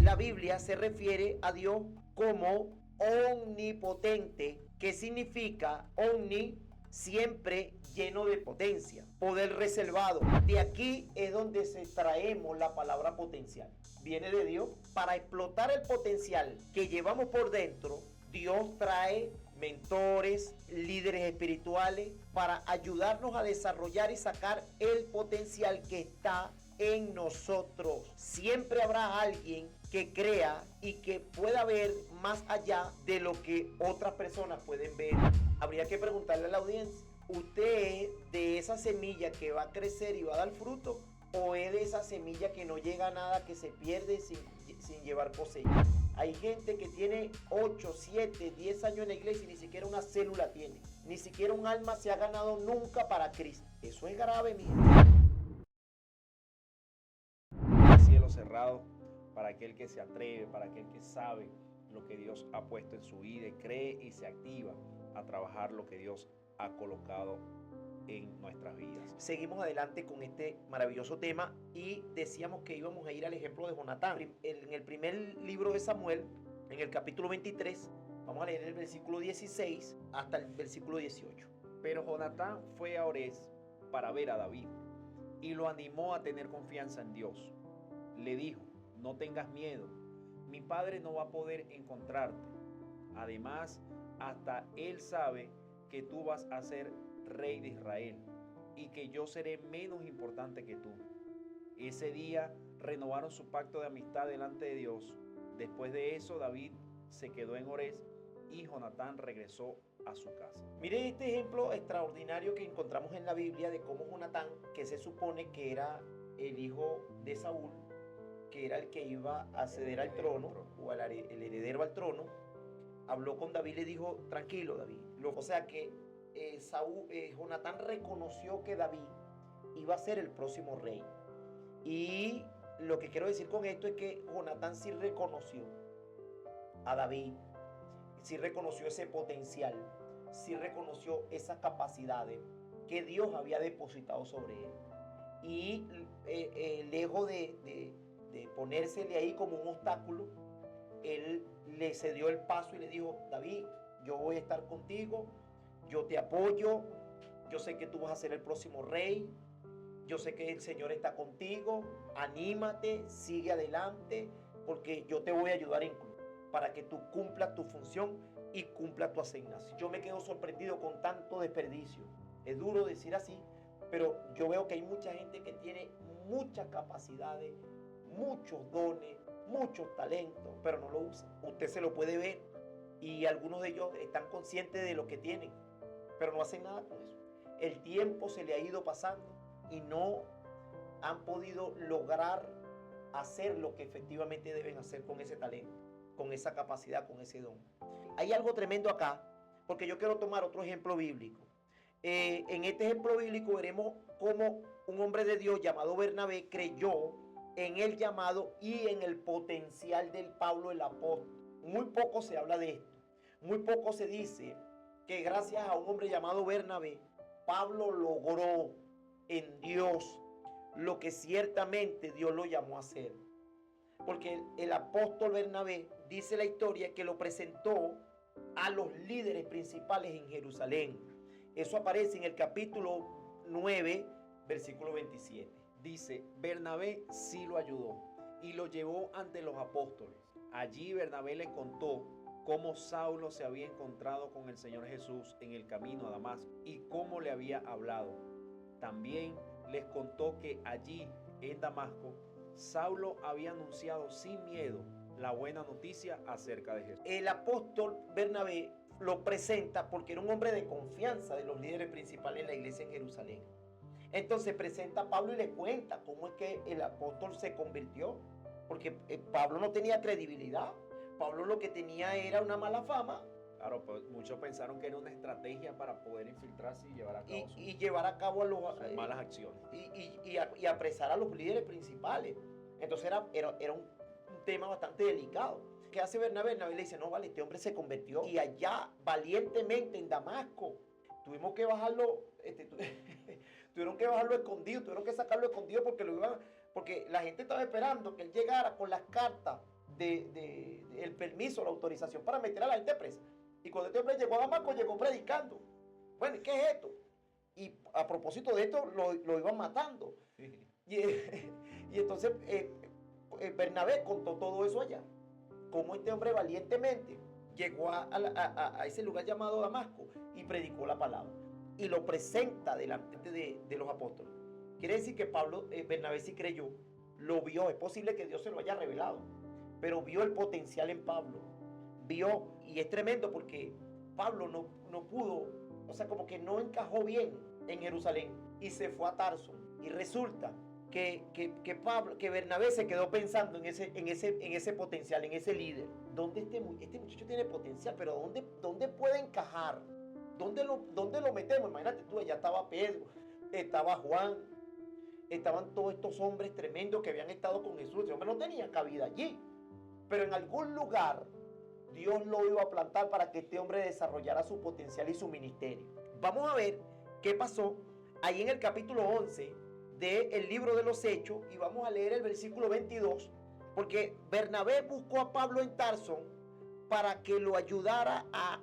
La Biblia se refiere a Dios como omnipotente, que significa omni, siempre lleno de potencia, poder reservado. De aquí es donde se traemos la palabra potencial. Viene de Dios. Para explotar el potencial que llevamos por dentro, Dios trae mentores, líderes espirituales para ayudarnos a desarrollar y sacar el potencial que está en nosotros. Siempre habrá alguien que crea y que pueda ver más allá de lo que otras personas pueden ver. Habría que preguntarle a la audiencia, ¿usted es de esa semilla que va a crecer y va a dar fruto? ¿O es de esa semilla que no llega a nada, que se pierde sin llevar cosecha? Hay gente que tiene 8, 7, 10 años en la iglesia y ni siquiera una célula tiene. Ni siquiera un alma se ha ganado nunca para Cristo. Eso es grave, mi gente. Cielo cerrado para aquel que se atreve, para aquel que sabe lo que Dios ha puesto en su vida y cree y se activa a trabajar lo que Dios ha colocado en nuestras vidas. Seguimos adelante con este maravilloso tema y decíamos que íbamos a ir al ejemplo de Jonatán. En el primer libro de Samuel, en el capítulo 23, vamos a leer el versículo 16 hasta el versículo 18. Pero Jonatán fue a Orez para ver a David y lo animó a tener confianza en Dios. Le dijo, no tengas miedo, mi padre no va a poder encontrarte. Además, hasta él sabe que tú vas a ser rey de Israel y que yo seré menos importante que tú. Ese día renovaron su pacto de amistad delante de Dios. Después de eso, David se quedó en Orez y Jonatán regresó a su casa. Miren este ejemplo extraordinario que encontramos en la Biblia de cómo Jonatán, que se supone que era el hijo de Saúl, que era el que iba a acceder al trono, o el heredero al trono, habló con David y le dijo, tranquilo David. O sea que Jonatán reconoció que David iba a ser el próximo rey. Y lo que quiero decir con esto es que Jonatán sí reconoció a David, sí reconoció ese potencial, sí reconoció esas capacidades que Dios había depositado sobre él. Y lejos de ponérsele ahí como un obstáculo, él le cedió el paso y le dijo, David, yo voy a estar contigo, yo te apoyo, yo sé que tú vas a ser el próximo rey, yo sé que el Señor está contigo, anímate, sigue adelante, porque yo te voy a ayudar para que tú cumplas tu función y cumplas tu asignación. Yo me quedo sorprendido con tanto desperdicio. Es duro decir así, pero yo veo que hay mucha gente que tiene muchas capacidades, muchos dones, muchos talentos, pero no lo usa. Usted se lo puede ver y algunos de ellos están conscientes de lo que tienen, pero no hacen nada con eso. El tiempo se le ha ido pasando y no han podido lograr hacer lo que efectivamente deben hacer con ese talento, con esa capacidad, con ese don. Hay algo tremendo acá, porque yo quiero tomar otro ejemplo bíblico. En este ejemplo bíblico veremos cómo un hombre de Dios llamado Bernabé creyó en el llamado y en el potencial del Pablo el apóstol. Muy poco se habla de esto. Muy poco se dice que gracias a un hombre llamado Bernabé, Pablo logró en Dios lo que ciertamente Dios lo llamó a hacer. Porque el apóstol Bernabé, dice la historia, que lo presentó a los líderes principales en Jerusalén. Eso aparece en el capítulo 9, versículo 27. Dice, Bernabé sí lo ayudó y lo llevó ante los apóstoles. Allí Bernabé le contó cómo Saulo se había encontrado con el Señor Jesús en el camino a Damasco y cómo le había hablado. También les contó que allí en Damasco Saulo había anunciado sin miedo la buena noticia acerca de Jesús. El apóstol Bernabé lo presenta porque era un hombre de confianza de los líderes principales en la iglesia en Jerusalén. Entonces presenta a Pablo y le cuenta cómo es que el apóstol se convirtió, porque Pablo no tenía credibilidad. Pablo lo que tenía era una mala fama. Claro, pues muchos pensaron que era una estrategia para poder infiltrarse y llevar a cabo llevar a cabo sus malas acciones. Y apresar a los líderes principales. Entonces era un tema bastante delicado. ¿qué hace Bernabé? Bernabé le dice, no, vale, este hombre se convirtió y allá valientemente en Damasco. Tuvimos que bajarlo, tuvieron que bajarlo escondido, tuvieron que sacarlo escondido porque la gente estaba esperando que él llegara con las cartas el permiso, la autorización para meter a la gente presa. Y cuando este hombre llegó a Damasco, llegó predicando. Bueno, ¿qué es esto? Y a propósito de esto, lo iban matando. Y entonces Bernabé contó todo eso allá. Cómo este hombre valientemente llegó a ese lugar llamado Damasco y predicó la palabra. Y lo presenta delante de los apóstoles. Quiere decir que Bernabé sí creyó, lo vio. Es posible que Dios se lo haya revelado, pero vio el potencial en Pablo. Vio, y es tremendo porque Pablo no pudo, o sea, como que no encajó bien en Jerusalén y se fue a Tarso. Y resulta que Bernabé se quedó pensando en ese potencial, en ese líder. ¿Dónde este muchacho tiene potencial? Pero ¿dónde puede encajar? ¿Dónde lo metemos? Imagínate tú, allá estaba Pedro, estaba Juan, estaban todos estos hombres tremendos que habían estado con Jesús. Ese hombre no tenía cabida allí. Pero en algún lugar Dios lo iba a plantar para que este hombre desarrollara su potencial y su ministerio. Vamos a ver qué pasó ahí en el capítulo 11 del libro de los Hechos, y vamos a leer el versículo 22, porque Bernabé buscó a Pablo en Tarso para que lo ayudara a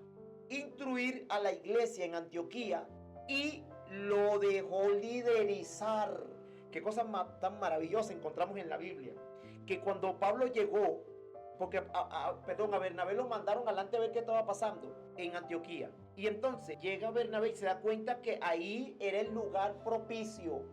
instruir a la iglesia en Antioquía y lo dejó liderizar. Qué cosa tan maravillosa encontramos en la Biblia, que cuando Pablo llegó, porque a Bernabé lo mandaron adelante a ver qué estaba pasando en Antioquía, y entonces llega Bernabé y se da cuenta que ahí era el lugar propicio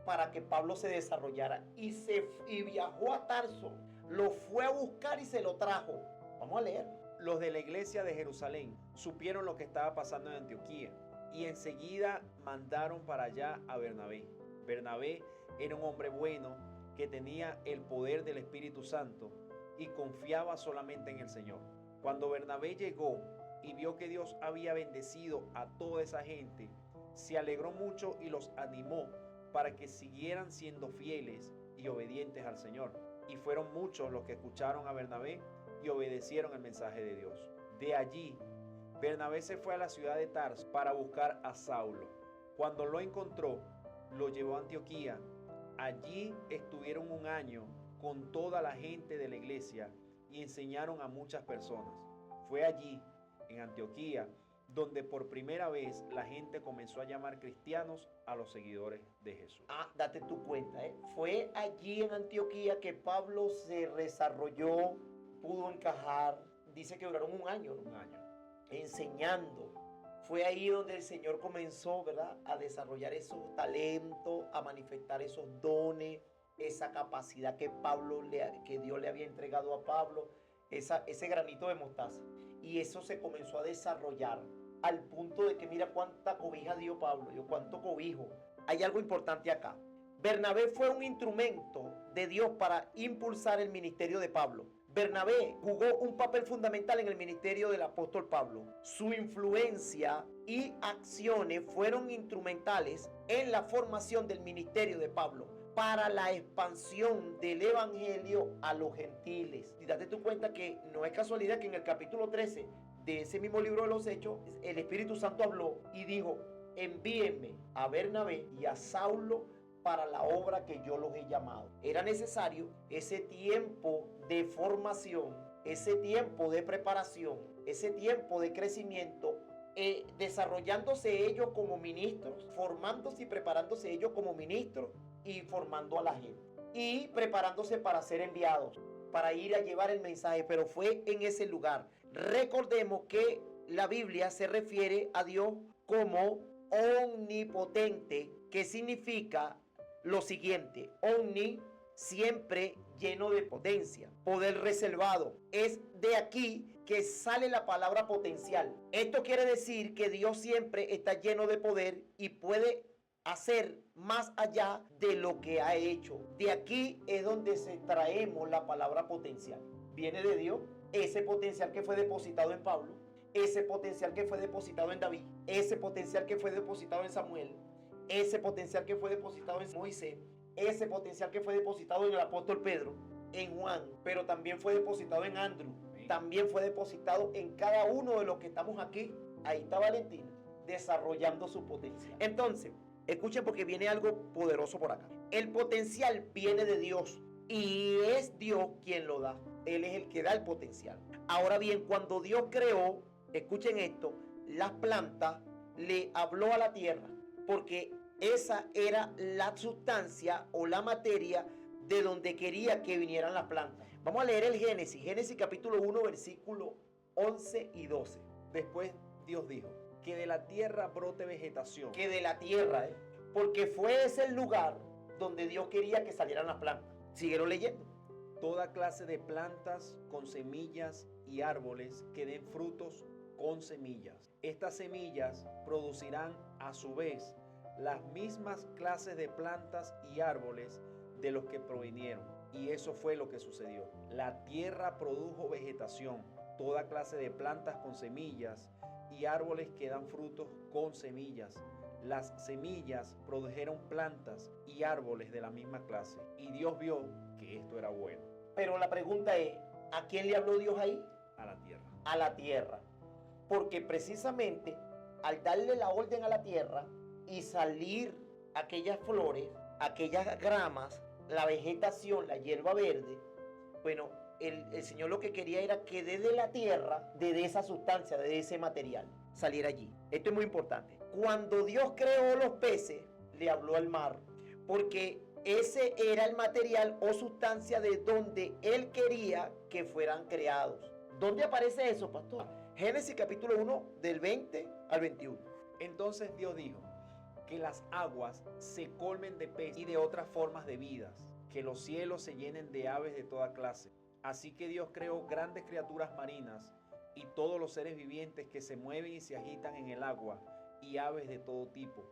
para que Pablo se desarrollara, y viajó a Tarso, lo fue a buscar y se lo trajo. Vamos a leer. Los de la iglesia de Jerusalén supieron lo que estaba pasando en Antioquía y enseguida mandaron para allá a Bernabé. Bernabé era un hombre bueno que tenía el poder del Espíritu Santo y confiaba solamente en el Señor. Cuando Bernabé llegó y vio que Dios había bendecido a toda esa gente, se alegró mucho y los animó para que siguieran siendo fieles y obedientes al Señor. Y fueron muchos los que escucharon a Bernabé y obedecieron el mensaje de Dios. De allí, Bernabé se fue a la ciudad de Tarso para buscar a Saulo. Cuando lo encontró, lo llevó a Antioquía. Allí estuvieron un año con toda la gente de la iglesia y enseñaron a muchas personas. Fue allí, en Antioquía, donde por primera vez la gente comenzó a llamar cristianos a los seguidores de Jesús. Date tu cuenta, Fue allí en Antioquía que Pablo se desarrolló, pudo encajar. Dice que duraron un año, ¿no? Un año. Enseñando. Fue ahí donde el Señor comenzó, ¿verdad?, a desarrollar esos talentos, a manifestar esos dones, esa capacidad que Dios le había entregado a Pablo, ese granito de mostaza. Y eso se comenzó a desarrollar al punto de que mira cuánta cobija dio Pablo, cuánto cobijo. Hay algo importante acá. Bernabé fue un instrumento de Dios para impulsar el ministerio de Pablo. Bernabé jugó un papel fundamental en el ministerio del apóstol Pablo. Su influencia y acciones fueron instrumentales en la formación del ministerio de Pablo para la expansión del evangelio a los gentiles. Y date tu cuenta que no es casualidad que en el capítulo 13 de ese mismo libro de los Hechos, el Espíritu Santo habló y dijo: envíenme a Bernabé y a Saulo para la obra que yo los he llamado. Era necesario ese tiempo de formación, ese tiempo de preparación, ese tiempo de crecimiento, desarrollándose ellos como ministros, formándose y preparándose ellos como ministros y formando a la gente y preparándose para ser enviados, para ir a llevar el mensaje. Pero fue en ese lugar. Recordemos que la Biblia se refiere a Dios como omnipotente, que significa lo siguiente: omni, siempre lleno de potencia, poder reservado. Es de aquí que sale la palabra potencial. Esto quiere decir que Dios siempre está lleno de poder y puede hacer más allá de lo que ha hecho. De aquí es donde traemos la palabra potencial. Viene de Dios, ese potencial que fue depositado en Pablo, ese potencial que fue depositado en David, ese potencial que fue depositado en Samuel, ese potencial que fue depositado en Moisés, ese potencial que fue depositado en el apóstol Pedro, en Juan, pero también fue depositado en Andrew, también fue depositado en cada uno de los que estamos aquí. Ahí está Valentina, desarrollando su potencial. Entonces, escuchen porque viene algo poderoso por acá. El potencial viene de Dios y es Dios quien lo da. Él es el que da el potencial. Ahora bien, cuando Dios creó, escuchen esto, las plantas, le habló a la tierra porque esa era la sustancia o la materia de donde quería que vinieran las plantas. Vamos a leer el Génesis, Génesis capítulo 1, versículo 11 y 12. Después Dios dijo, que de la tierra brote vegetación. Que de la tierra, porque fue ese el lugar donde Dios quería que salieran las plantas. Siguieron leyendo. Toda clase de plantas con semillas y árboles que den frutos con semillas. Estas semillas producirán a su vez las mismas clases de plantas y árboles de los que provinieron. Y eso fue lo que sucedió. La tierra produjo vegetación, toda clase de plantas con semillas y árboles que dan frutos con semillas. Las semillas produjeron plantas y árboles de la misma clase. Y Dios vio que esto era bueno. Pero la pregunta es, ¿a quién le habló Dios ahí? A la tierra. A la tierra. Porque precisamente al darle la orden a la tierra y salir aquellas flores, aquellas gramas, la vegetación, la hierba verde, bueno, el Señor lo que quería era que desde la tierra, de esa sustancia, de ese material, saliera allí. Esto es muy importante. Cuando Dios creó los peces, le habló al mar, porque ese era el material o sustancia de donde Él quería que fueran creados. ¿Dónde aparece eso, pastor? Génesis capítulo 1, del 20 al 21. Entonces Dios dijo, que las aguas se colmen de peces y de otras formas de vidas, que los cielos se llenen de aves de toda clase. Así que Dios creó grandes criaturas marinas y todos los seres vivientes que se mueven y se agitan en el agua y aves de todo tipo,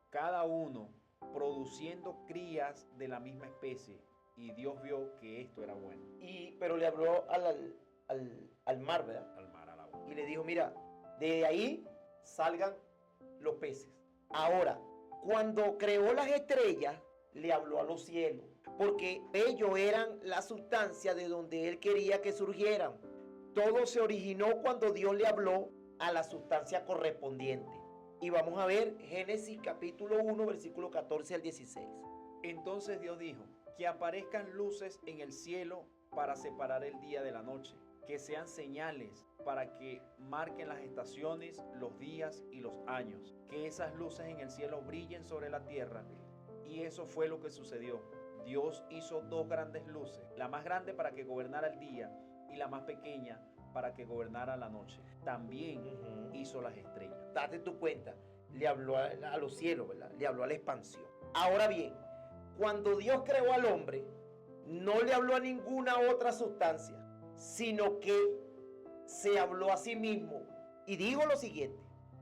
cada uno produciendo crías de la misma especie. Y Dios vio que esto era bueno. Pero le habló al mar, ¿verdad? Al mar, al agua. Y le dijo, mira, de ahí salgan los peces. Ahora, cuando creó las estrellas, le habló a los cielos, porque ellos eran la sustancia de donde Él quería que surgieran. Todo se originó cuando Dios le habló a la sustancia correspondiente. Y vamos a ver Génesis capítulo 1, versículo 14 al 16. Entonces Dios dijo, que aparezcan luces en el cielo para separar el día de la noche, que sean señales para que marquen las estaciones, los días y los años, que esas luces en el cielo brillen sobre la tierra. Y eso fue lo que sucedió. Dios hizo dos grandes luces, la más grande para que gobernara el día y la más pequeña para que gobernara la noche. También hizo las estrellas. Date tu cuenta, le habló a los cielos, ¿verdad? Le habló a la expansión. Ahora bien, cuando Dios creó al hombre, no le habló a ninguna otra sustancia, sino que se habló a sí mismo y dijo lo siguiente.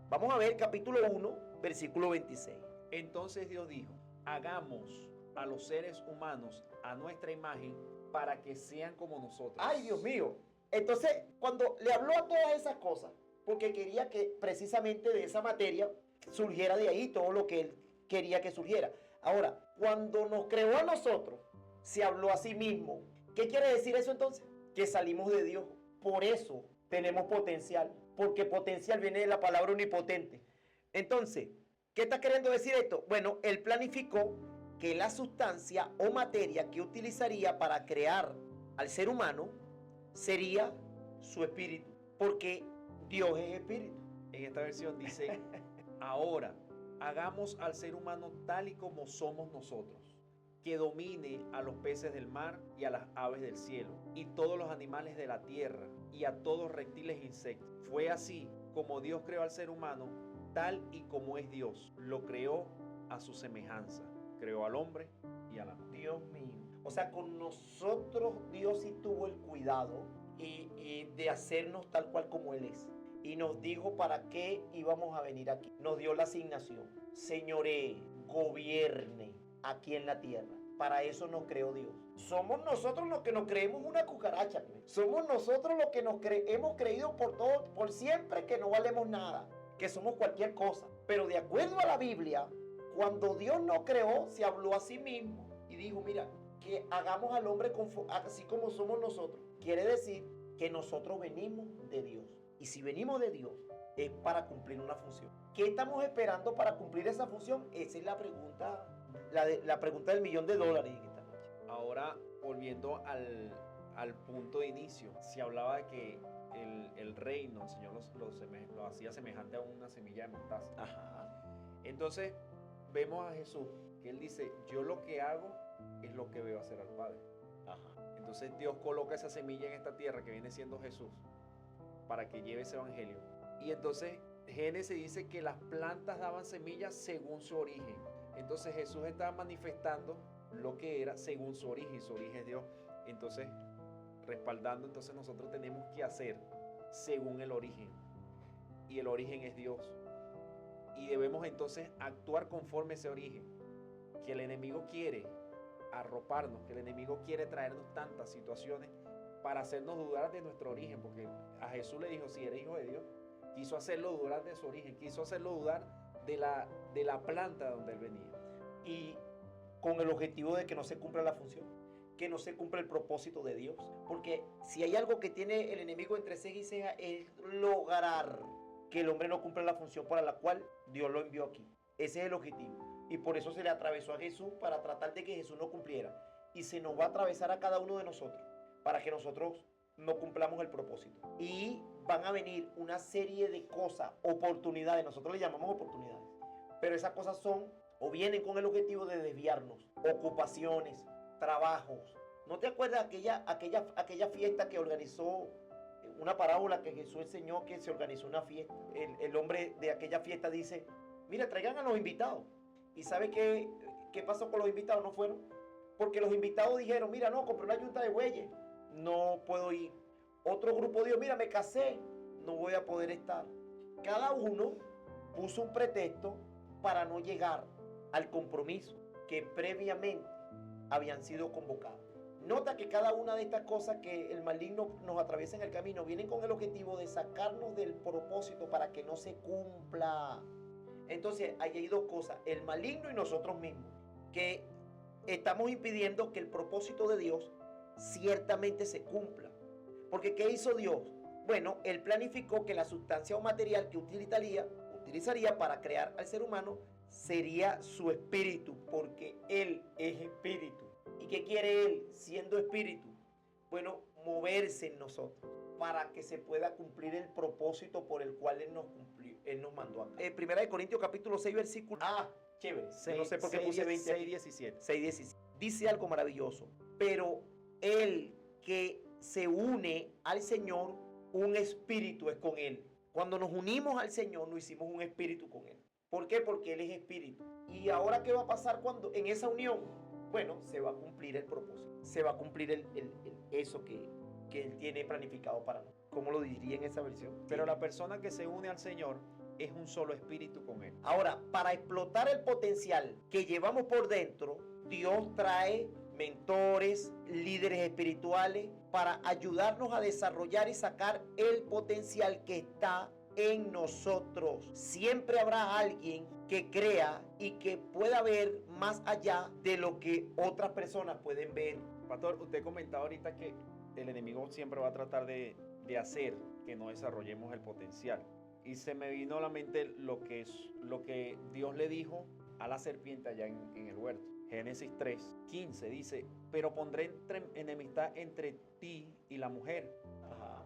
Vamos a ver capítulo 1, versículo 26. Entonces Dios dijo, hagamos a los seres humanos a nuestra imagen para que sean como nosotros. Ay, Dios mío. Entonces, cuando le habló a todas esas cosas, porque quería que precisamente de esa materia surgiera de ahí todo lo que Él quería que surgiera. Ahora, cuando nos creó a nosotros, se habló a sí mismo. ¿Qué quiere decir eso entonces? Que salimos de Dios. Por eso tenemos potencial, porque potencial viene de la palabra omnipotente. Entonces, ¿qué está queriendo decir esto? Bueno, Él planificó que la sustancia o materia que utilizaría para crear al ser humano sería su espíritu, porque Dios es espíritu. En esta versión dice, ahora hagamos al ser humano tal y como somos nosotros, que domine a los peces del mar y a las aves del cielo, y todos los animales de la tierra, y a todos reptiles e insectos. Fue así como Dios creó al ser humano, tal y como es Dios. Lo creó a su semejanza. Creó al hombre y a la mujer. Dios mío. O sea, con nosotros Dios sí tuvo el cuidado de hacernos tal cual como Él es. Y nos dijo para qué íbamos a venir aquí. Nos dio la asignación. Señoree, gobierne aquí en la tierra. Para eso nos creó Dios. Somos nosotros los que nos creemos una cucaracha. Somos nosotros los que hemos creído por siempre que no valemos nada. Que somos cualquier cosa. Pero de acuerdo a la Biblia, cuando Dios nos creó, se habló a sí mismo. Y dijo, mira, que hagamos al hombre así como somos nosotros. Quiere decir que nosotros venimos de Dios. Y si venimos de Dios, es para cumplir una función. ¿Qué estamos esperando para cumplir esa función? Esa es la pregunta, la pregunta del $1.000.000 en esta noche. Ahora, volviendo al punto de inicio, se hablaba de que el reino, el Señor lo hacía semejante a una semilla de mostaza. Ajá. Entonces, vemos a Jesús, que Él dice, yo lo que hago es lo que veo hacer al Padre. Ajá. Entonces, Dios coloca esa semilla en esta tierra que viene siendo Jesús, para que lleve ese evangelio. Y entonces, Génesis dice que las plantas daban semillas según su origen. Entonces, Jesús estaba manifestando lo que era según su origen es Dios. Entonces, respaldando, entonces nosotros tenemos que hacer según el origen. Y el origen es Dios. Y debemos entonces actuar conforme a ese origen. Que el enemigo quiere arroparnos, que el enemigo quiere traernos tantas situaciones para hacernos dudar de nuestro origen. Porque a Jesús le dijo, si eres hijo de Dios, quiso hacerlo dudar de su origen, quiso hacerlo dudar de la planta de donde él venía. Y con el objetivo de que no se cumpla la función, que no se cumpla el propósito de Dios. Porque si hay algo que tiene el enemigo entre ceja y ceja, es lograr que el hombre no cumpla la función para la cual Dios lo envió aquí. Ese es el objetivo. Y por eso se le atravesó a Jesús, para tratar de que Jesús no cumpliera. Y se nos va a atravesar a cada uno de nosotros, para que nosotros no cumplamos el propósito. Y van a venir una serie de cosas, oportunidades, nosotros le llamamos oportunidades. Pero esas cosas son, o vienen con el objetivo de desviarnos, ocupaciones, trabajos. ¿No te acuerdas aquella fiesta que organizó, una parábola que Jesús enseñó, que se organizó una fiesta? El hombre de aquella fiesta dice, mira, traigan a los invitados. ¿Y sabe qué pasó con los invitados? No fueron. Porque los invitados dijeron, mira, no, compré una yunta de bueyes, no puedo ir. Otro grupo dijo, mira, me casé, no voy a poder estar. Cada uno puso un pretexto para no llegar al compromiso que previamente habían sido convocados. Nota que cada una de estas cosas que el maligno nos atraviesa en el camino vienen con el objetivo de sacarnos del propósito para que no se cumpla. Entonces, ahí hay dos cosas, el maligno y nosotros mismos, que estamos impidiendo que el propósito de Dios ciertamente se cumpla. Porque ¿qué hizo Dios? Bueno, Él planificó que la sustancia o material que utilizaría para crear al ser humano sería su espíritu, porque Él es espíritu. ¿Y qué quiere Él siendo espíritu? Bueno, moverse en nosotros para que se pueda cumplir el propósito por el cual Él nos mandó acá. Primera de Corintios capítulo 6 versículo. Chévere. No sé por qué puse 20. 6:17. 6:17. Dice algo maravilloso. Pero el que se une al Señor, un espíritu es con Él. Cuando nos unimos al Señor, nos hicimos un espíritu con Él. ¿Por qué? Porque Él es espíritu. ¿Y ahora qué va a pasar cuando en esa unión? Bueno, se va a cumplir el propósito. Se va a cumplir eso que Él tiene planificado para nosotros. ¿Cómo lo diría en esa versión? Pero la persona que se une al Señor es un solo espíritu con Él. Ahora, para explotar el potencial que llevamos por dentro, Dios trae mentores, líderes espirituales para ayudarnos a desarrollar y sacar el potencial que está en nosotros. Siempre habrá alguien que crea y que pueda ver más allá de lo que otras personas pueden ver. Pastor, usted comentaba ahorita que el enemigo siempre va a tratar de hacer que no desarrollemos el potencial. Y se me vino a la mente lo que Dios le dijo a la serpiente allá en el huerto. Génesis 3:15 dice, pero pondré enemistad entre ti y la mujer,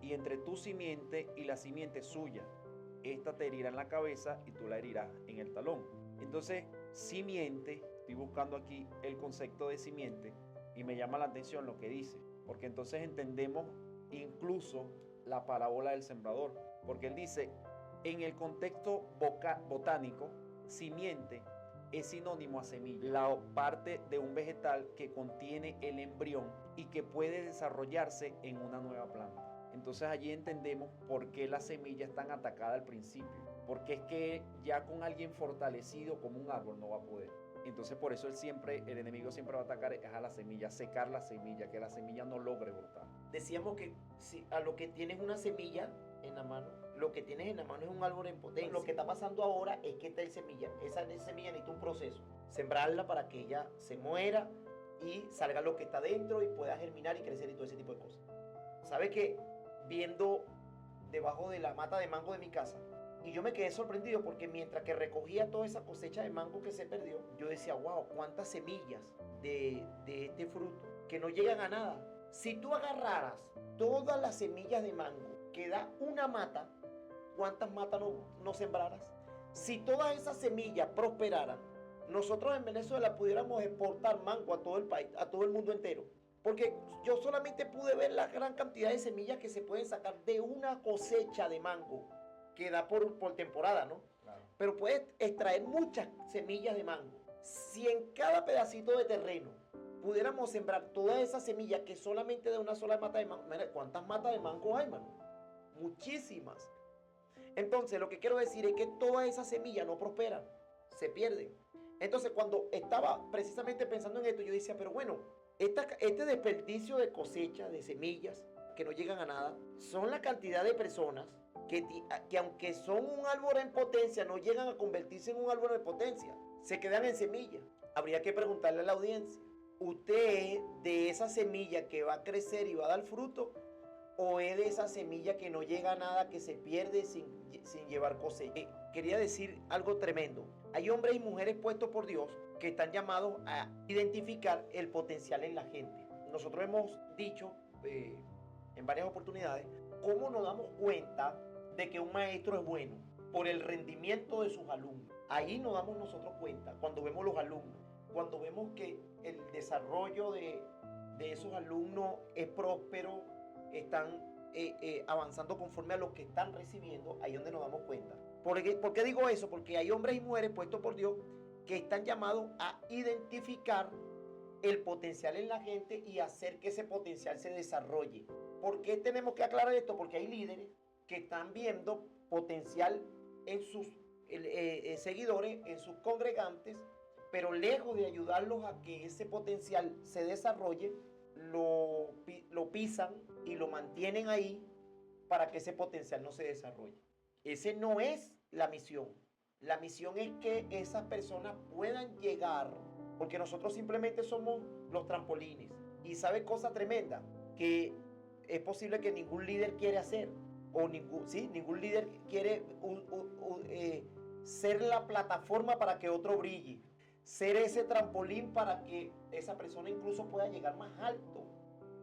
y entre tu simiente y la simiente suya. Esta te herirá en la cabeza y tú la herirás en el talón. Entonces, simiente, estoy buscando aquí el concepto de simiente y me llama la atención lo que dice, porque entonces entendemos incluso la parábola del sembrador, porque él dice, en el contexto botánico, simiente es sinónimo a semilla, la parte de un vegetal que contiene el embrión y que puede desarrollarse en una nueva planta. Entonces allí entendemos por qué la semilla es tan atacada al principio, porque es que ya con alguien fortalecido como un árbol no va a poder. Entonces por eso el enemigo siempre va a atacar es a la semilla, secar la semilla, que la semilla no logre brotar. Decíamos que si a lo que tienes una semilla en la mano, lo que tienes en la mano es un árbol en potencia. Lo que está pasando ahora es que esa semilla necesita un proceso, sembrarla para que ella se muera y salga lo que está dentro y pueda germinar y crecer y todo ese tipo de cosas. ¿Sabe que viendo debajo de la mata de mango de mi casa. Y yo me quedé sorprendido porque mientras que recogía toda esa cosecha de mango que se perdió, yo decía, wow, cuántas semillas de este fruto que no llegan a nada. Si tú agarraras todas las semillas de mango que da una mata, ¿cuántas matas no sembraras? Si todas esas semillas prosperaran, nosotros en Venezuela pudiéramos exportar mango a todo el país, a todo el mundo entero. Porque yo solamente pude ver la gran cantidad de semillas que se pueden sacar de una cosecha de mango que da por temporada, ¿no? Claro. Pero puedes extraer muchas semillas de mango. Si en cada pedacito de terreno pudiéramos sembrar todas esas semillas que solamente de una sola mata de mango, mira, ¿cuántas matas de mango hay, mano? Muchísimas. Entonces, lo que quiero decir es que todas esas semillas no prosperan, se pierden. Entonces, cuando estaba precisamente pensando en esto, yo decía, pero bueno, este desperdicio de cosecha, de semillas, que no llegan a nada, son la cantidad de personas que aunque son un árbol en potencia, no llegan a convertirse en un árbol de potencia, se quedan en semilla. Habría que preguntarle a la audiencia, ¿usted es de esa semilla que va a crecer y va a dar fruto? ¿O es de esa semilla que no llega a nada, que se pierde sin llevar cosecha? Quería decir algo tremendo. Hay hombres y mujeres puestos por Dios que están llamados a identificar el potencial en la gente. Nosotros hemos dicho en varias oportunidades cómo nos damos cuenta de que un maestro es bueno por el rendimiento de sus alumnos. Ahí nos damos nosotros cuenta cuando vemos los alumnos, cuando vemos que el desarrollo de esos alumnos es próspero, están avanzando conforme a lo que están recibiendo, ahí es donde nos damos cuenta. ¿Por qué digo eso? Porque hay hombres y mujeres puestos por Dios que están llamados a identificar el potencial en la gente y hacer que ese potencial se desarrolle. ¿Por qué tenemos que aclarar esto? Porque hay líderes que están viendo potencial en sus seguidores, en sus congregantes, pero lejos de ayudarlos a que ese potencial se desarrolle, lo pisan y lo mantienen ahí para que ese potencial no se desarrolle. Ese no es la misión. La misión es que esas personas puedan llegar, porque nosotros simplemente somos los trampolines. Y sabe cosa tremenda, que es posible que ningún líder quiere hacer, o ningún líder quiere ser la plataforma para que otro brille, ser ese trampolín para que esa persona incluso pueda llegar más alto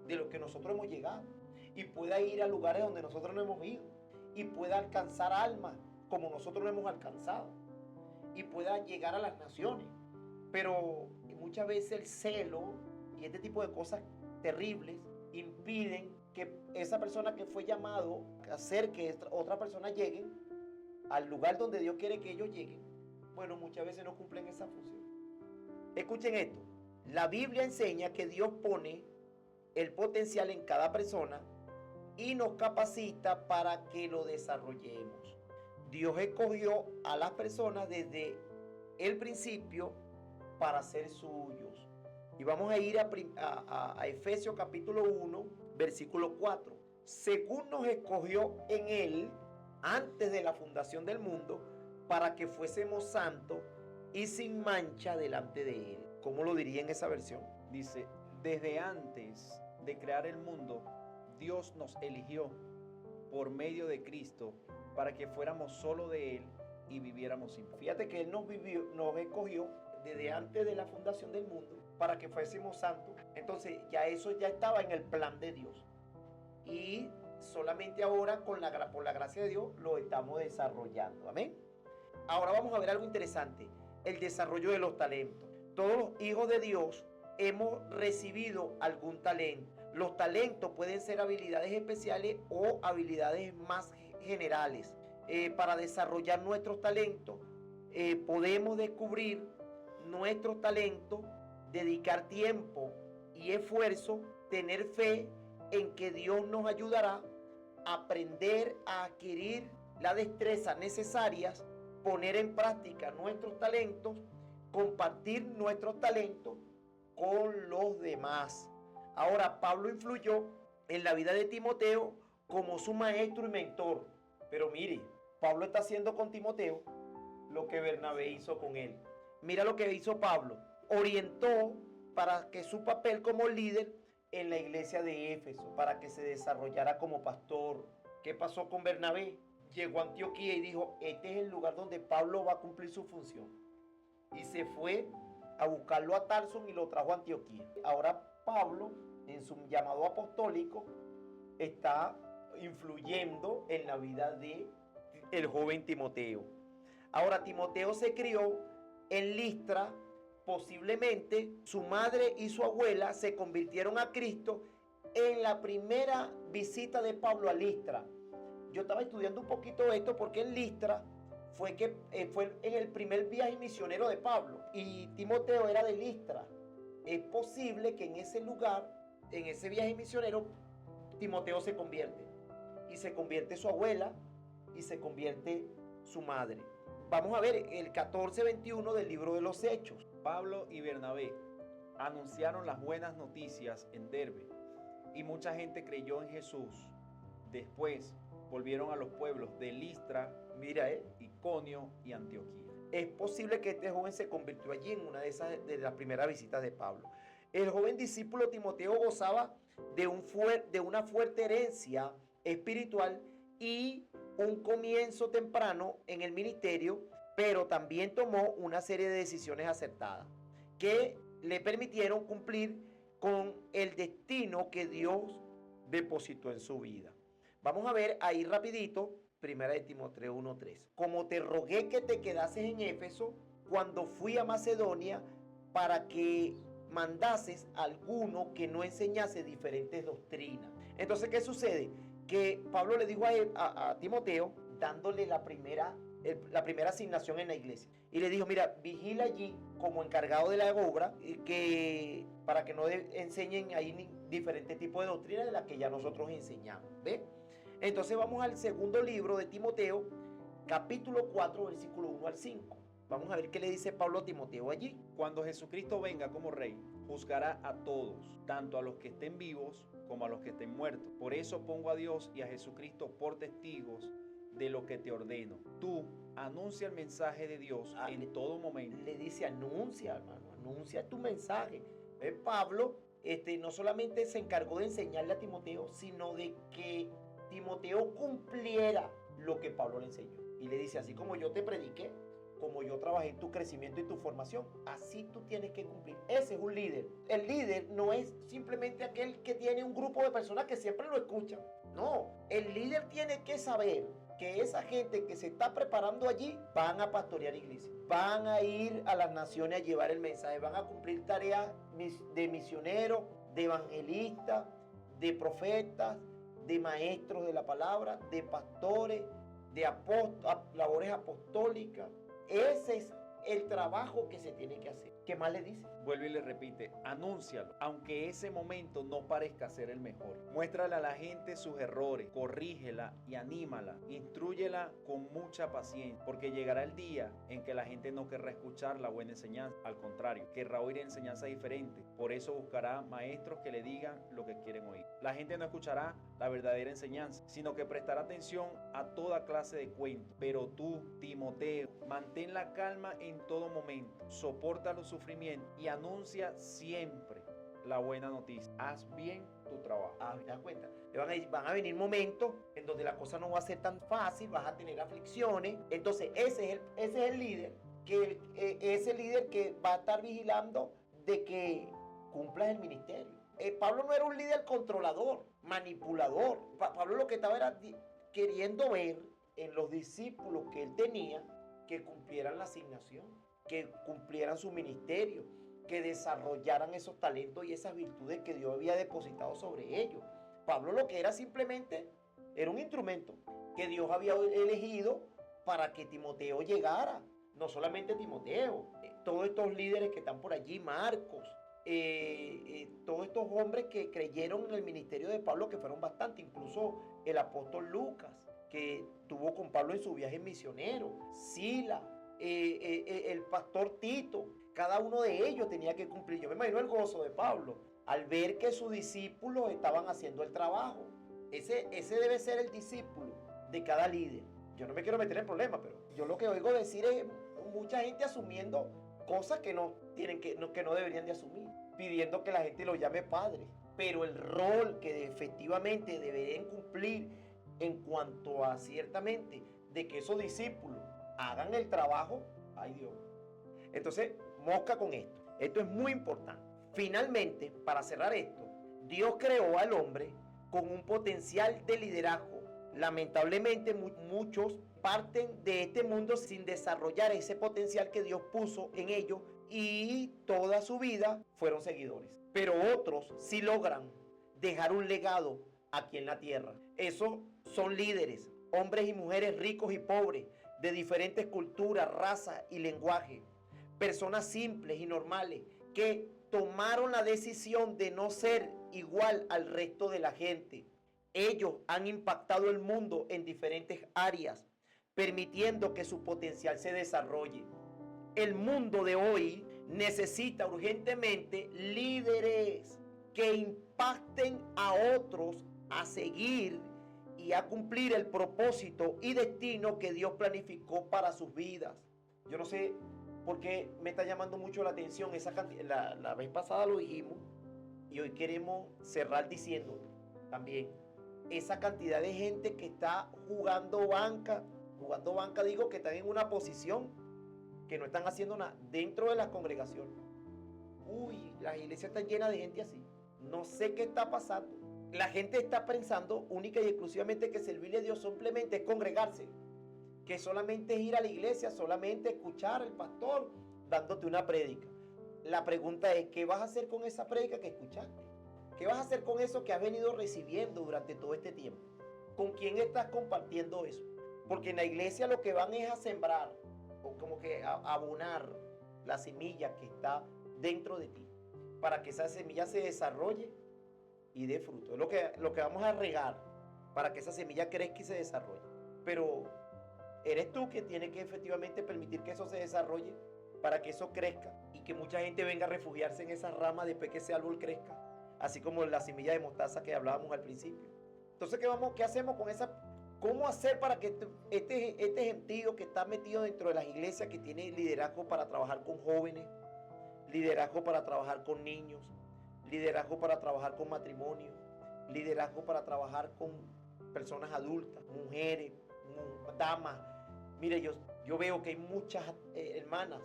de lo que nosotros hemos llegado y pueda ir a lugares donde nosotros no hemos ido y pueda alcanzar almas como nosotros no hemos alcanzado y pueda llegar a las naciones. Pero muchas veces el celo y este tipo de cosas terribles impiden que esa persona que fue llamado a hacer que otra persona llegue al lugar donde Dios quiere que ellos lleguen. Bueno, muchas veces no cumplen esa función. Escuchen esto. La Biblia enseña que Dios pone el potencial en cada persona y nos capacita para que lo desarrollemos. Dios escogió a las personas desde el principio para ser suyos. Y vamos a ir a Efesios capítulo 1, versículo 4. Según nos escogió en Él antes de la fundación del mundo, para que fuésemos santos y sin mancha delante de Él. ¿Cómo lo diría en esa versión? Dice, desde antes de crear el mundo, Dios nos eligió por medio de Cristo para que fuéramos solo de Él y viviéramos sin pecado. Fíjate que Él nos escogió desde antes de la fundación del mundo para que fuésemos santos. Entonces ya eso ya estaba en el plan de Dios. Y solamente ahora por la gracia de Dios lo estamos desarrollando. Amén. Ahora vamos a ver algo interesante. El desarrollo de los talentos. Todos los hijos de Dios hemos recibido algún talento. Los talentos pueden ser habilidades especiales o habilidades más generales. Para desarrollar nuestros talentos, podemos descubrir nuestros talentos, dedicar tiempo y esfuerzo, tener fe en que Dios nos ayudará a aprender a adquirir las destrezas necesarias, poner en práctica nuestros talentos, compartir nuestros talentos con los demás. Ahora, Pablo influyó en la vida de Timoteo como su maestro y mentor. Pero mire, Pablo está haciendo con Timoteo lo que Bernabé hizo con él. Mira lo que hizo Pablo. Orientó para que su papel como líder en la iglesia de Éfeso para que se desarrollara como pastor. ¿Qué pasó con Bernabé? Llegó a Antioquía y dijo, este es el lugar donde Pablo va a cumplir su función. Y se fue a buscarlo a Tarso y lo trajo a Antioquía. Ahora Pablo, en su llamado apostólico, está influyendo en la vida de el joven Timoteo. Ahora Timoteo se crió en Listra. Posiblemente su madre y su abuela se convirtieron a Cristo en la primera visita de Pablo a Listra. Yo estaba estudiando un poquito esto porque en Listra fue en el primer viaje misionero de Pablo y Timoteo era de Listra. Es posible que en ese lugar, en ese viaje misionero, Timoteo se convierte. Y se convierte su abuela y se convierte su madre. Vamos a ver el 14:21 del libro de los Hechos. Pablo y Bernabé anunciaron las buenas noticias en Derbe y mucha gente creyó en Jesús. Después volvieron a los pueblos de Listra, Mira, Iconio y Antioquía. es posible que este joven se convirtió allí en una de las primeras visitas de Pablo. El joven discípulo Timoteo gozaba de una fuerte herencia espiritual y un comienzo temprano en el ministerio, pero también tomó una serie de decisiones acertadas que le permitieron cumplir con el destino que Dios depositó en su vida. Vamos a ver ahí rapidito, 1 Timoteo 1:3. Como te rogué que te quedases en Éfeso cuando fui a Macedonia para que mandases a alguno que no enseñase diferentes doctrinas. Entonces, ¿qué sucede? Que Pablo le dijo a Timoteo, dándole la primera asignación en la iglesia. Y le dijo, mira, vigila allí como encargado de la obra, para que no enseñen ahí diferentes tipos de doctrinas de las que ya nosotros enseñamos. ¿Ve? Entonces vamos al segundo libro de Timoteo, capítulo 4, versículo 1 al 5. Vamos a ver qué le dice Pablo a Timoteo allí. Cuando Jesucristo venga como rey, juzgará a todos, tanto a los que estén vivos como a los que estén muertos. Por eso pongo a Dios y a Jesucristo por testigos de lo que te ordeno. Tú anuncia el mensaje de Dios en todo momento. Le dice, anuncia, hermano, anuncia tu mensaje. Pablo no solamente se encargó de enseñarle a Timoteo, sino de que Timoteo cumpliera lo que Pablo le enseñó. Y le dice, así como yo te prediqué, como yo trabajé en tu crecimiento y tu formación, así tú tienes que cumplir. Ese es un líder. El líder no es simplemente aquel que tiene un grupo de personas que siempre lo escuchan. No, el líder tiene que saber que esa gente que se está preparando allí van a pastorear iglesias, van a ir a las naciones a llevar el mensaje, van a cumplir tareas de misioneros, de evangelistas, de profetas, de maestros de la palabra, de pastores, de labores apostólicas. Ese es el trabajo que se tiene que hacer. ¿Qué más le dice? Vuelve y le repite, anúncialo, aunque ese momento no parezca ser el mejor. Muéstrale a la gente sus errores, corrígela y anímala, instrúyela con mucha paciencia, porque llegará el día en que la gente no querrá escuchar la buena enseñanza, al contrario, querrá oír enseñanza diferente. Por eso buscará maestros que le digan lo que quieren oír. La gente no escuchará la verdadera enseñanza, sino que prestará atención a toda clase de cuentos. Pero tú, Timoteo, mantén la calma en todo momento, soporta los sufrimientos y anuncia siempre la buena noticia. Haz bien tu trabajo. ¿Te das cuenta? Van a venir momentos en donde la cosa no va a ser tan fácil, vas a tener aflicciones. Entonces ese es el líder, ese líder que va a estar vigilando de que cumplas el ministerio. Pablo no era un líder controlador, manipulador. Pablo lo que estaba era queriendo ver en los discípulos que él tenía que cumplieran la asignación, que cumplieran su ministerio, que desarrollaran esos talentos y esas virtudes que Dios había depositado sobre ellos. Pablo lo que era simplemente era un instrumento que Dios había elegido para que Timoteo llegara. No solamente Timoteo, todos estos líderes que están por allí, Marcos, todos estos hombres que creyeron en el ministerio de Pablo, que fueron bastante, incluso el apóstol Lucas, que tuvo con Pablo en su viaje misionero, Sila, el pastor Tito, cada uno de ellos tenía que cumplir. Yo me imagino el gozo de Pablo al ver que sus discípulos estaban haciendo el trabajo. Ese debe ser el discípulo de cada líder. Yo no me quiero meter en problemas, pero yo lo que oigo decir es mucha gente asumiendo cosas que no deberían de asumir, pidiendo que la gente lo llame padre. pero el rol que efectivamente deberían cumplir en cuanto a ciertamente de que esos discípulos hagan el trabajo, ay Dios. Entonces, mosca con esto. Esto es muy importante. Finalmente, para cerrar esto, Dios creó al hombre con un potencial de liderazgo. Lamentablemente, muchos parten de este mundo sin desarrollar ese potencial que Dios puso en ellos y toda su vida fueron seguidores. Pero otros sí logran dejar un legado aquí en la tierra. Esos son líderes, hombres y mujeres ricos y pobres, de diferentes culturas, razas y lenguajes. Personas simples y normales que tomaron la decisión de no ser igual al resto de la gente. Ellos han impactado el mundo en diferentes áreas, permitiendo que su potencial se desarrolle. El mundo de hoy necesita urgentemente líderes que impacten a otros a seguir y a cumplir el propósito y destino que Dios planificó para sus vidas. Yo no sé por qué me está llamando mucho la atención esa cantidad. La vez pasada lo dijimos y hoy queremos cerrar diciendo también esa cantidad de gente que está jugando banca digo que están en una posición que no están haciendo nada dentro de las congregaciones. Uy, las iglesias están llenas de gente así. No sé qué está pasando. La gente está pensando única y exclusivamente que servirle a Dios simplemente es congregarse, que solamente es ir a la iglesia, solamente escuchar al pastor dándote una prédica. La pregunta es, ¿qué vas a hacer con esa prédica que escuchaste? ¿Qué vas a hacer con eso que has venido recibiendo durante todo este tiempo? ¿Con quién estás compartiendo eso? Porque en la iglesia lo que van es a sembrar, o como que a abonar la semilla que está dentro de ti, para que esa semilla se desarrolle y dé fruto. Es lo que vamos a regar para que esa semilla crezca y se desarrolle. Pero eres tú que tienes que efectivamente permitir que eso se desarrolle para que eso crezca y que mucha gente venga a refugiarse en esa rama después que ese árbol crezca, así como la semilla de mostaza que hablábamos al principio. Entonces, ¿qué hacemos con esa? ¿Cómo hacer para que este gentío que está metido dentro de las iglesias, que tiene liderazgo para trabajar con jóvenes, liderazgo para trabajar con niños, liderazgo para trabajar con matrimonio, liderazgo para trabajar con personas adultas, mujeres, damas? Mire, yo veo que hay muchas hermanas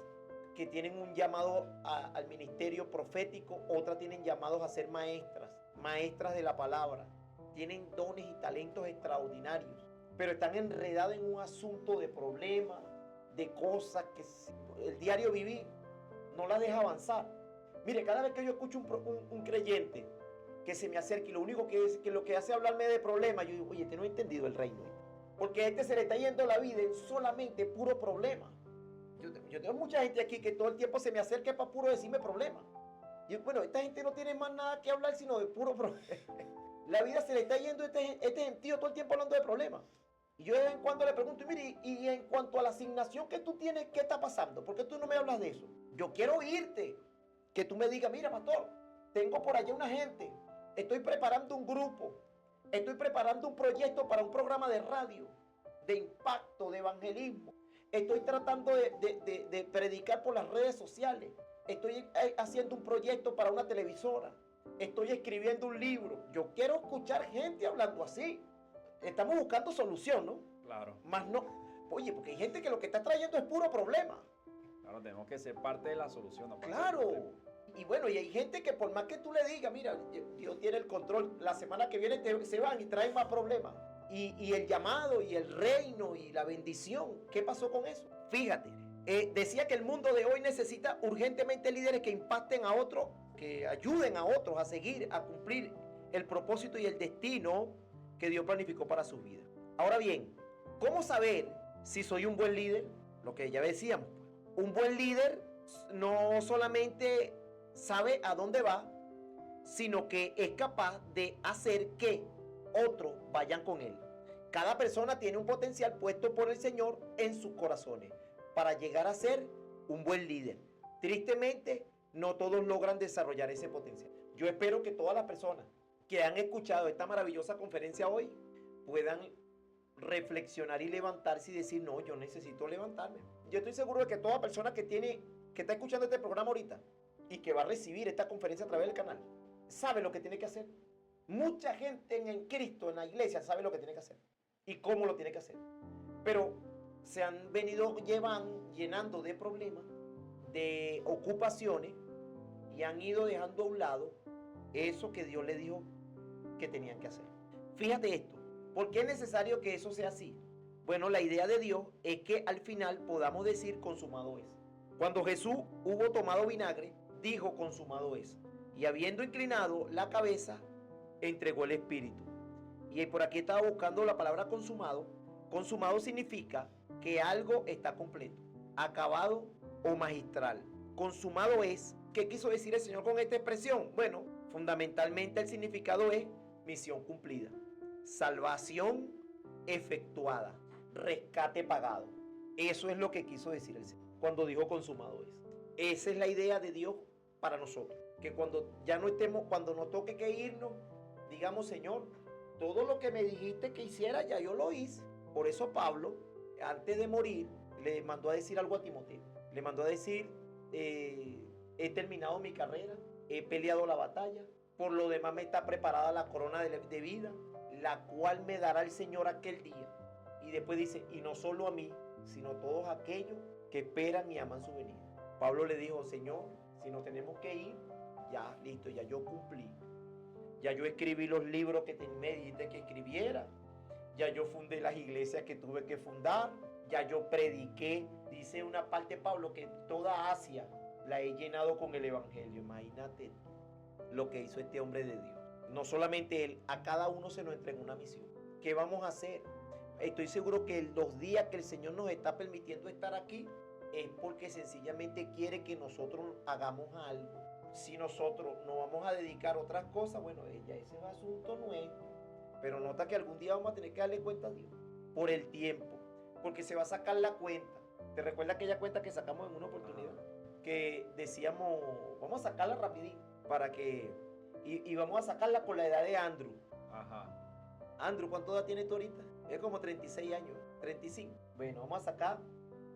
que tienen un llamado al ministerio profético, otras tienen llamados a ser maestras de la palabra, tienen dones y talentos extraordinarios, pero están enredadas en un asunto de problemas, de cosas que el diario vivir no las deja avanzar. Mire, cada vez que yo escucho un creyente que se me acerca y lo único que hace hablarme de problemas, yo digo, oye, no he entendido el reino. Porque a este se le está yendo la vida en solamente puro problema. Yo tengo mucha gente aquí que todo el tiempo se me acerca para puro decirme problemas. Y bueno, esta gente no tiene más nada que hablar sino de puro problema. La vida se le está yendo este gentío todo el tiempo hablando de problemas. Y yo de vez en cuando le pregunto, mire, y en cuanto a la asignación que tú tienes, ¿qué está pasando? ¿Por qué tú no me hablas de eso? Yo quiero oírte, que tú me digas, mira, pastor, tengo por allá una gente, estoy preparando un grupo, estoy preparando un proyecto para un programa de radio, de impacto, de evangelismo. Estoy tratando de predicar por las redes sociales. Estoy haciendo un proyecto para una televisora. Estoy escribiendo un libro. Yo quiero escuchar gente hablando así. Estamos buscando solución, ¿no? Claro. Más no. Oye, porque hay gente que lo que está trayendo es puro problema. Claro, tenemos que ser parte de la solución. No claro. Y bueno, y hay gente que por más que tú le digas, mira, Dios tiene el control, la semana que viene se van y traen más problemas. Y el llamado y el reino y la bendición, ¿qué pasó con eso? Fíjate, decía que el mundo de hoy necesita urgentemente líderes que impacten a otros, que ayuden a otros a seguir, a cumplir el propósito y el destino que Dios planificó para sus vidas. Ahora bien, ¿cómo saber si soy un buen líder? Lo que ya decíamos, un buen líder no solamente sabe a dónde va, sino que es capaz de hacer que otros vayan con él. Cada persona tiene un potencial puesto por el Señor en sus corazones para llegar a ser un buen líder. Tristemente, no todos logran desarrollar ese potencial. Yo espero que todas las personas que han escuchado esta maravillosa conferencia hoy puedan reflexionar y levantarse y decir, no, yo necesito levantarme. Yo estoy seguro de que toda persona que está escuchando este programa ahorita y que va a recibir esta conferencia a través del canal, sabe lo que tiene que hacer. Mucha gente en Cristo, en la iglesia, sabe lo que tiene que hacer y cómo lo tiene que hacer. Pero se han venido llenando de problemas, de ocupaciones, y han ido dejando a un lado eso que Dios le dijo que tenían que hacer. Fíjate esto, ¿por qué es necesario que eso sea así? Bueno, la idea de Dios es que al final podamos decir consumado es. Cuando Jesús hubo tomado vinagre, dijo consumado es. Y habiendo inclinado la cabeza, entregó el espíritu. Y por aquí estaba buscando la palabra consumado. Consumado significa que algo está completo, acabado o magistral. Consumado es, ¿qué quiso decir el Señor con esta expresión? Bueno, fundamentalmente el significado es misión cumplida, salvación efectuada, rescate pagado. Eso es lo que quiso decir el Señor cuando dijo consumado es. Esa es la idea de Dios para nosotros, que cuando ya no estemos, cuando nos toque que irnos, digamos, Señor, todo lo que me dijiste que hiciera, ya yo lo hice. Por eso Pablo, antes de morir, le mandó a decir algo a Timoteo. Le mandó a decir, he terminado mi carrera, he peleado la batalla, por lo demás me está preparada la corona de vida, la cual me dará el Señor aquel día. Y después dice, y no solo a mí, sino a todos aquellos que esperan y aman su venida. Pablo le dijo, Señor, si nos tenemos que ir, ya, listo, ya yo cumplí. Ya yo escribí los libros que me dijiste que escribiera. Ya yo fundé las iglesias que tuve que fundar. Ya yo prediqué. Dice una parte Pablo que toda Asia la he llenado con el evangelio. Imagínate lo que hizo este hombre de Dios. No solamente él, a cada uno se nos entrega una misión. ¿Qué vamos a hacer? Estoy seguro que los días que el Señor nos está permitiendo estar aquí es porque sencillamente quiere que nosotros hagamos algo. Si nosotros nos vamos a dedicar a otras cosas, bueno, ya ese es asunto nuestro. Pero nota que algún día vamos a tener que darle cuenta a Dios por el tiempo, porque se va a sacar la cuenta. ¿Te recuerdas aquella cuenta que sacamos en una oportunidad? Que decíamos, vamos a sacarla rapidito para que... Y vamos a sacarla con la edad de Andrew. Ajá. Andrew, ¿cuánto edad tienes tú ahorita? Es como 36 años, 35. Bueno, vamos a sacar,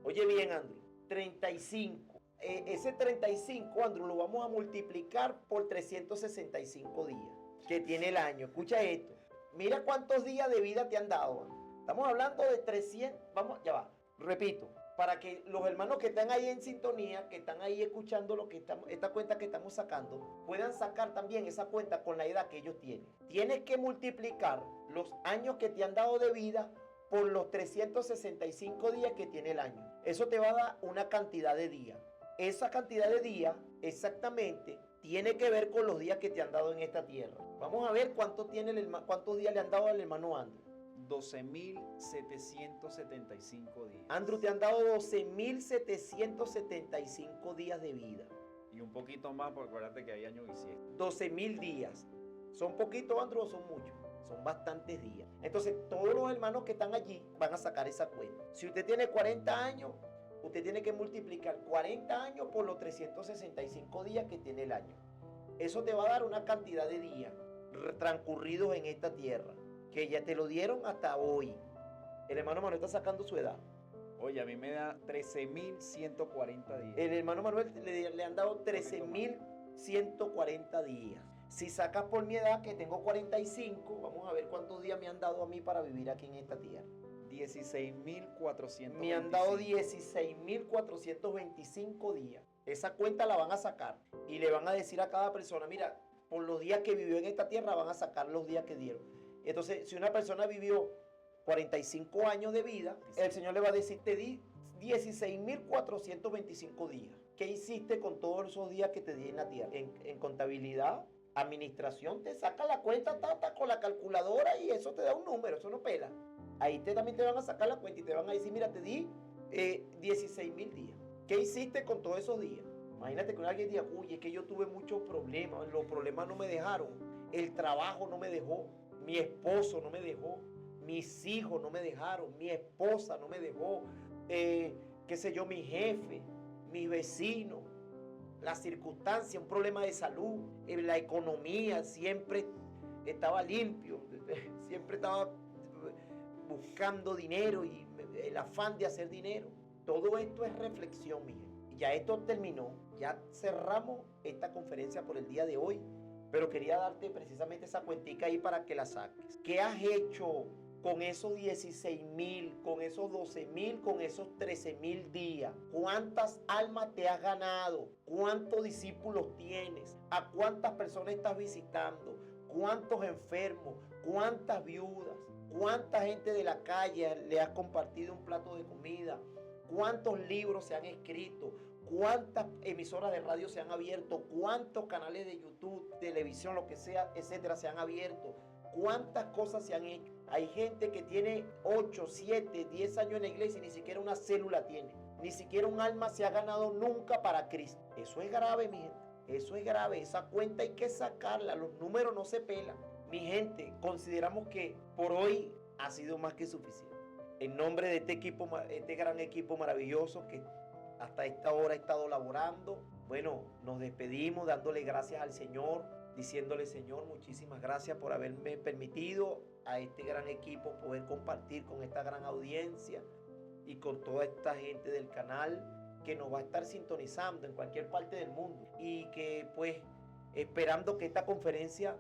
oye bien, Andrew, 35. Ese 35, Andrew, lo vamos a multiplicar por 365 días que tiene el año. Escucha esto. Mira cuántos días de vida te han dado. Estamos hablando de 300. Vamos, ya va. Repito, para que los hermanos que están ahí en sintonía, que están ahí escuchando lo que estamos, esta cuenta que estamos sacando, puedan sacar también esa cuenta con la edad que ellos tienen. Tienes que multiplicar los años que te han dado de vida por los 365 días que tiene el año. Eso te va a dar una cantidad de días. Esa cantidad de días exactamente tiene que ver con los días que te han dado en esta tierra. Vamos a ver cuántos días le han dado al hermano Andrew. 12.775 días. Andrew, te han dado 12.775 días de vida. Y un poquito más, porque acuérdate que hay años bisiestos. 12.000 días. ¿Son poquitos, Andrew, o son muchos? Son bastantes días. Entonces, todos los hermanos que están allí van a sacar esa cuenta. Si usted tiene 40 años, usted tiene que multiplicar 40 años por los 365 días que tiene el año. Eso te va a dar una cantidad de días transcurridos en esta tierra, que ya te lo dieron hasta hoy. El hermano Manuel está sacando su edad. Oye, a mí me da 13.140 días. El hermano Manuel le han dado 13.140 días. Si sacas por mi edad, que tengo 45, vamos a ver cuántos días me han dado a mí para vivir aquí en esta tierra. 16.425. Me han dado 16.425 días. Esa cuenta la van a sacar y le van a decir a cada persona, mira, por los días que vivió en esta tierra van a sacar los días que dieron. Entonces, si una persona vivió 45 años de vida, el Señor le va a decir, te di 16.425 días. ¿Qué hiciste con todos esos días que te di en la tierra? En contabilidad, administración, te saca la cuenta con la calculadora y eso te da un número, eso no pela. Ahí también te van a sacar la cuenta y te van a decir, mira, te di 16.000 días. ¿Qué hiciste con todos esos días? Imagínate que alguien diga, uy, es que yo tuve muchos problemas, los problemas no me dejaron, el trabajo no me dejó, mi esposo no me dejó, mis hijos no me dejaron, mi esposa no me dejó, qué sé yo, mi jefe, mis vecinos, las circunstancias, un problema de salud, la economía, siempre estaba limpio, siempre estaba buscando dinero y el afán de hacer dinero. Todo esto es reflexión, mi gente. Ya esto terminó, ya cerramos esta conferencia por el día de hoy Pero quería darte precisamente esa cuentica ahí para que la saques. ¿Qué has hecho con esos 16,000, con esos 12,000, con esos 13,000 días? ¿Cuántas almas te has ganado? ¿Cuántos discípulos tienes? ¿A cuántas personas estás visitando? ¿Cuántos enfermos? ¿Cuántas viudas? ¿Cuánta gente de la calle le has compartido un plato de comida? ¿Cuántos libros se han escrito? ¿Cuántas emisoras de radio se han abierto? ¿Cuántos canales de YouTube, televisión, lo que sea, etcétera, se han abierto? ¿Cuántas cosas se han hecho? Hay gente que tiene 8, 7, 10 años en la iglesia y ni siquiera una célula tiene. Ni siquiera un alma se ha ganado nunca para Cristo. Eso es grave, mi gente. Eso es grave. Esa cuenta hay que sacarla. Los números no se pelan. Mi gente, consideramos que por hoy ha sido más que suficiente. En nombre de este gran equipo maravilloso que hasta esta hora ha estado laborando, bueno, nos despedimos dándole gracias al Señor, diciéndole: Señor, muchísimas gracias por haberme permitido a este gran equipo poder compartir con esta gran audiencia y con toda esta gente del canal que nos va a estar sintonizando en cualquier parte del mundo, y que pues esperando que esta conferencia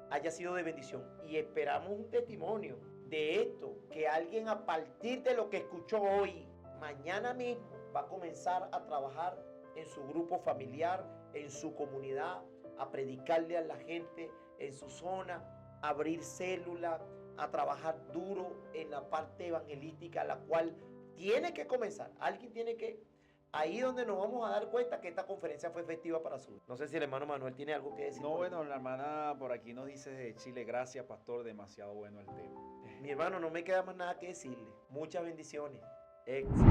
haya sido de bendición, y esperamos un testimonio de esto, que alguien a partir de lo que escuchó hoy, mañana mismo va a comenzar a trabajar en su grupo familiar, en su comunidad, a predicarle a la gente en su zona, a abrir células, a trabajar duro en la parte evangelística, la cual tiene que comenzar. Alguien tiene que... Ahí donde nos vamos a dar cuenta que esta conferencia fue efectiva para su vida. No sé si el hermano Manuel tiene algo que decir. No, bueno, la hermana por aquí nos dice de Chile: gracias, pastor, demasiado bueno el tema. Mi hermano, no me queda más nada que decirle. Muchas bendiciones. Éxito.